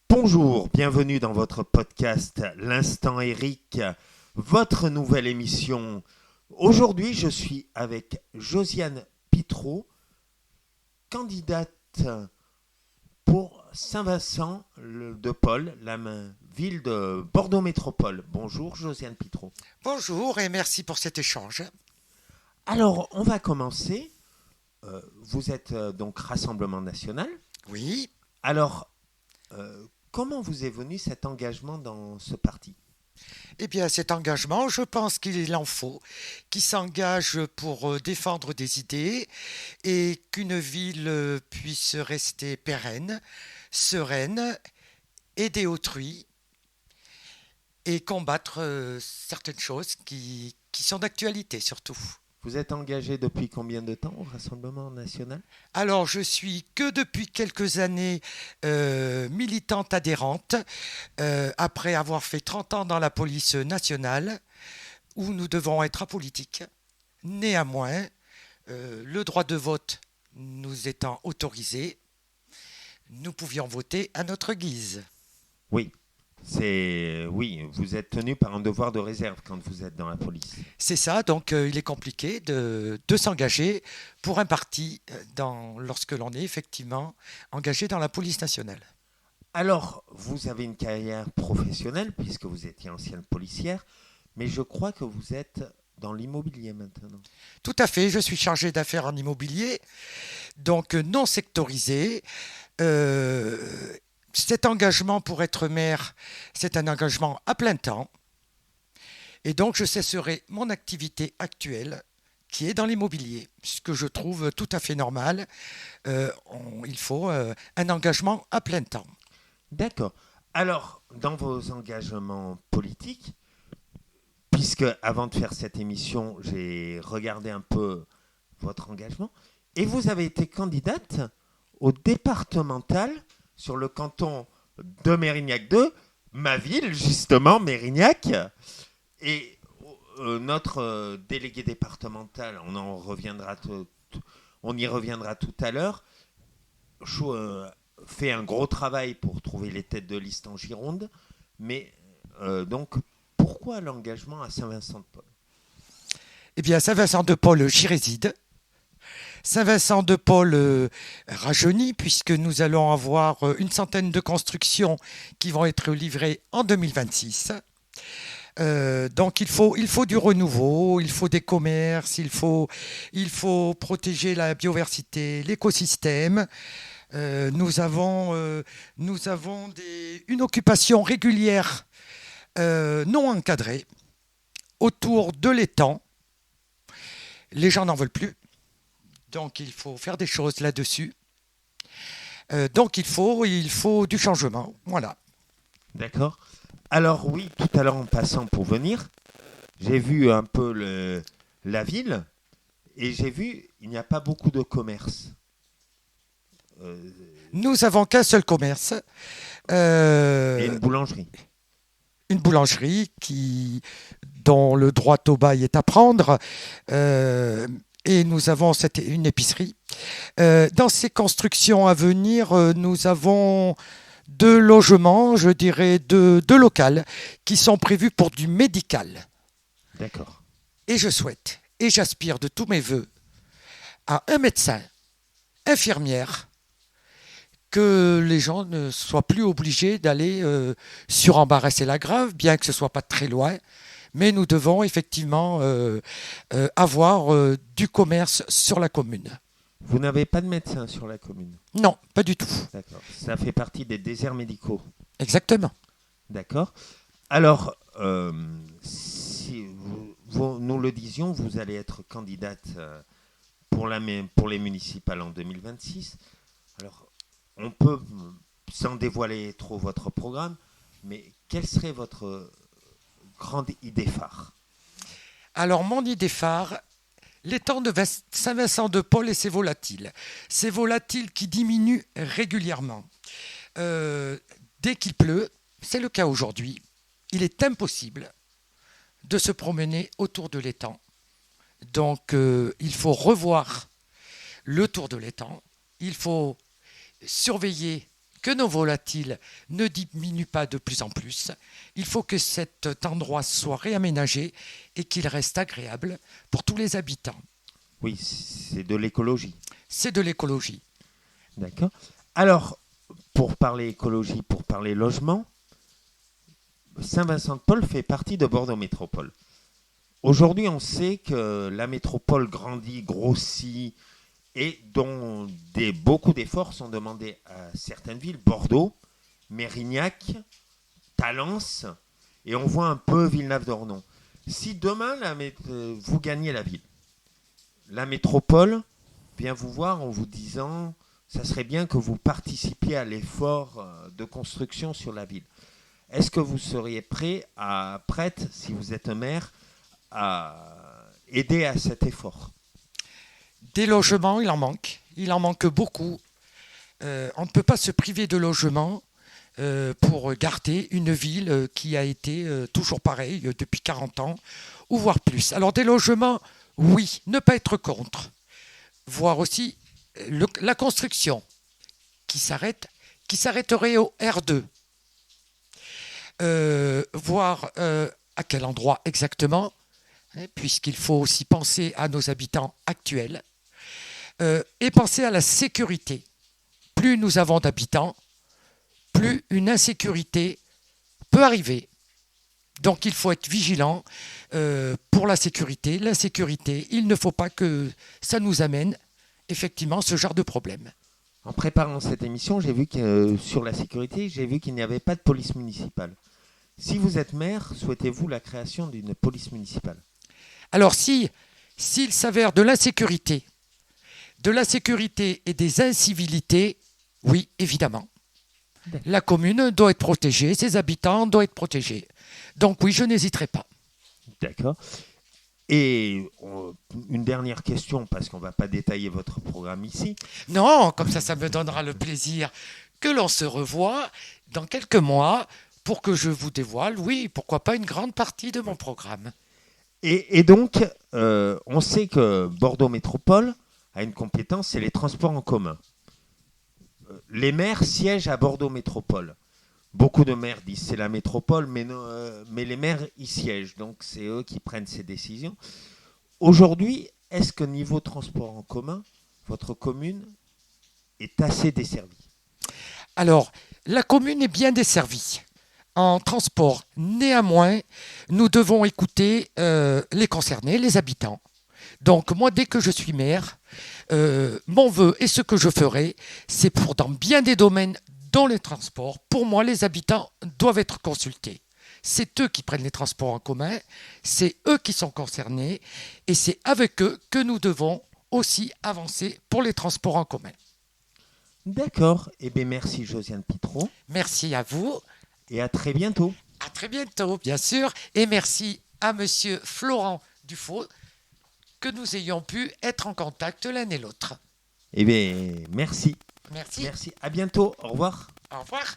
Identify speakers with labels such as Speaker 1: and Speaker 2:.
Speaker 1: Bonjour, bienvenue dans votre podcast L'Instant Eric, votre nouvelle émission. Aujourd'hui, je suis avec Josiane Pitreau, candidate pour Saint-Vincent-de-Paul, la ville de Bordeaux Métropole. Bonjour Josiane Pitreau.
Speaker 2: Bonjour et merci pour cet échange.
Speaker 1: Alors, on va commencer. Vous êtes donc Rassemblement National.
Speaker 2: Oui,
Speaker 1: Alors, comment vous est venu cet engagement dans ce parti ?
Speaker 2: eh bien cet engagement, je pense qu'il en faut, qui s'engage pour défendre des idées et qu'une ville puisse rester pérenne, sereine, aider autrui et combattre certaines choses qui sont d'actualité surtout.
Speaker 1: Vous êtes engagé depuis combien de temps au Rassemblement National ?
Speaker 2: Alors, je suis que depuis quelques années militante adhérente, après avoir fait 30 ans dans la police nationale, où nous devons être apolitiques. Néanmoins, le droit de vote nous étant autorisé, nous pouvions voter à notre guise.
Speaker 1: Oui, oui, vous êtes tenu par un devoir de réserve quand vous êtes dans la police.
Speaker 2: C'est ça, donc il est compliqué de s'engager pour un parti lorsque l'on est effectivement engagé dans la police nationale.
Speaker 1: Alors, vous avez une carrière professionnelle puisque vous étiez ancienne policière, mais je crois que vous êtes dans l'immobilier maintenant.
Speaker 2: Tout à fait, je suis chargé d'affaires en immobilier, donc non sectorisé. Euh, Cet engagement pour être maire, c'est un engagement à plein temps. Et donc je cesserai mon activité actuelle qui est dans l'immobilier, ce que je trouve tout à fait normal. Il faut un engagement à plein temps.
Speaker 1: D'accord. Alors, dans vos engagements politiques, puisque avant de faire cette émission, j'ai regardé un peu votre engagement, et vous avez été candidate au départemental sur le canton de Mérignac 2, ma ville justement, Mérignac, et notre délégué départemental, on y reviendra tout à l'heure, fait un gros travail pour trouver les têtes de liste en Gironde, mais donc pourquoi l'engagement à Saint-Vincent-de-Paul ?
Speaker 2: Eh bien, Saint-Vincent-de-Paul, j'y réside. Saint-Vincent-de-Paul rajeunit puisque nous allons avoir une centaine de constructions qui vont être livrées en 2026. Donc il faut du renouveau, il faut des commerces, il faut protéger la biodiversité, l'écosystème. Nous avons une occupation régulière non encadrée autour de l'étang. Les gens n'en veulent plus, donc il faut faire des choses là-dessus. Donc il faut du changement, voilà.
Speaker 1: D'accord. Alors oui, tout à l'heure en passant pour venir, j'ai vu un peu la ville et j'ai vu il n'y a pas beaucoup de commerce. Euh,
Speaker 2: Nous avons qu'un seul commerce,
Speaker 1: et une boulangerie.
Speaker 2: une boulangerie dont le droit au bail est à prendre. Et nous avons une épicerie. Dans ces constructions à venir, nous avons deux logements, je dirais deux locales, qui sont prévus pour du médical.
Speaker 1: D'accord.
Speaker 2: Et je souhaite, et j'aspire de tous mes voeux, à un médecin, infirmière, que les gens ne soient plus obligés d'aller sur Embarras-et-Lagrave, bien que ce ne soit pas très loin. Mais nous devons effectivement avoir du commerce sur la commune.
Speaker 1: Vous n'avez pas de médecin sur la commune.
Speaker 2: Non, pas du tout.
Speaker 1: D'accord. Ça fait partie des déserts médicaux.
Speaker 2: Exactement.
Speaker 1: D'accord. Alors, si nous le disions, vous allez être candidate pour les municipales en 2026. Alors, on peut, sans dévoiler trop votre programme, mais quelle serait votre grande idée phare ?
Speaker 2: Alors, mon idée phare, l'étang de Saint-Vincent-de-Paul et ses volatiles. Ces volatiles qui diminuent régulièrement. Dès qu'il pleut, c'est le cas aujourd'hui, il est impossible de se promener autour de l'étang. Donc, il faut revoir le tour de l'étang. Il faut surveiller que nos volatiles ne diminuent pas de plus en plus. Il faut que cet endroit soit réaménagé et qu'il reste agréable pour tous les habitants.
Speaker 1: Oui, c'est de l'écologie.
Speaker 2: C'est de l'écologie.
Speaker 1: D'accord. Alors, pour parler écologie, pour parler logement, Saint-Vincent-de-Paul fait partie de Bordeaux Métropole. Aujourd'hui, on sait que la métropole grandit, grossit, et dont beaucoup d'efforts sont demandés à certaines villes, Bordeaux, Mérignac, Talence, et on voit un peu Villeneuve-d'Ornon. Si demain, vous gagnez la ville, la métropole vient vous voir en vous disant « ça serait bien que vous participiez à l'effort de construction sur la ville ». Est-ce que vous seriez prête, si vous êtes un maire, à aider à cet effort?
Speaker 2: Des logements, il en manque. Il en manque beaucoup. On ne peut pas se priver de logements pour garder une ville qui a été toujours pareille depuis 40 ans, ou voire plus. Alors des logements, oui, ne pas être contre. Voir aussi la construction qui s'arrêterait au R2. Voir à quel endroit exactement, puisqu'il faut aussi penser à nos habitants actuels. Et penser à la sécurité. Plus nous avons d'habitants, plus une insécurité peut arriver. Donc il faut être vigilant pour la sécurité. L'insécurité, il ne faut pas que ça nous amène effectivement ce genre de problème.
Speaker 1: En préparant cette émission, j'ai vu que sur la sécurité, j'ai vu qu'il n'y avait pas de police municipale. Si vous êtes maire, souhaitez-vous la création d'une police municipale?
Speaker 2: Alors s'il s'avère de l'insécurité et des incivilités, oui, évidemment. La commune doit être protégée, ses habitants doivent être protégés. Donc oui, je n'hésiterai pas.
Speaker 1: D'accord. Et une dernière question, parce qu'on ne va pas détailler votre programme ici.
Speaker 2: Non, comme ça me donnera le plaisir que l'on se revoie dans quelques mois pour que je vous dévoile, oui, pourquoi pas une grande partie de mon programme.
Speaker 1: Et donc, on sait que Bordeaux Métropole a une compétence, c'est les transports en commun. Les maires siègent à Bordeaux Métropole. Beaucoup de maires disent c'est la métropole, mais les maires y siègent, donc c'est eux qui prennent ces décisions. Aujourd'hui, est-ce que niveau transport en commun, votre commune est assez desservie?
Speaker 2: Alors, la commune est bien desservie en transport. Néanmoins, nous devons écouter les concernés, les habitants. Donc moi, dès que je suis maire, mon vœu et ce que je ferai, c'est pour dans bien des domaines, dont les transports, pour moi, les habitants doivent être consultés. C'est eux qui prennent les transports en commun, c'est eux qui sont concernés, et c'est avec eux que nous devons aussi avancer pour les transports en commun.
Speaker 1: D'accord. Eh bien, merci Josiane Pitreau.
Speaker 2: Merci à vous.
Speaker 1: Et à très bientôt.
Speaker 2: À très bientôt, bien sûr. Et merci à monsieur Florent Dufaux que nous ayons pu être en contact l'un et l'autre.
Speaker 1: Eh bien, merci.
Speaker 2: Merci.
Speaker 1: Merci. À bientôt. Au revoir.
Speaker 2: Au revoir.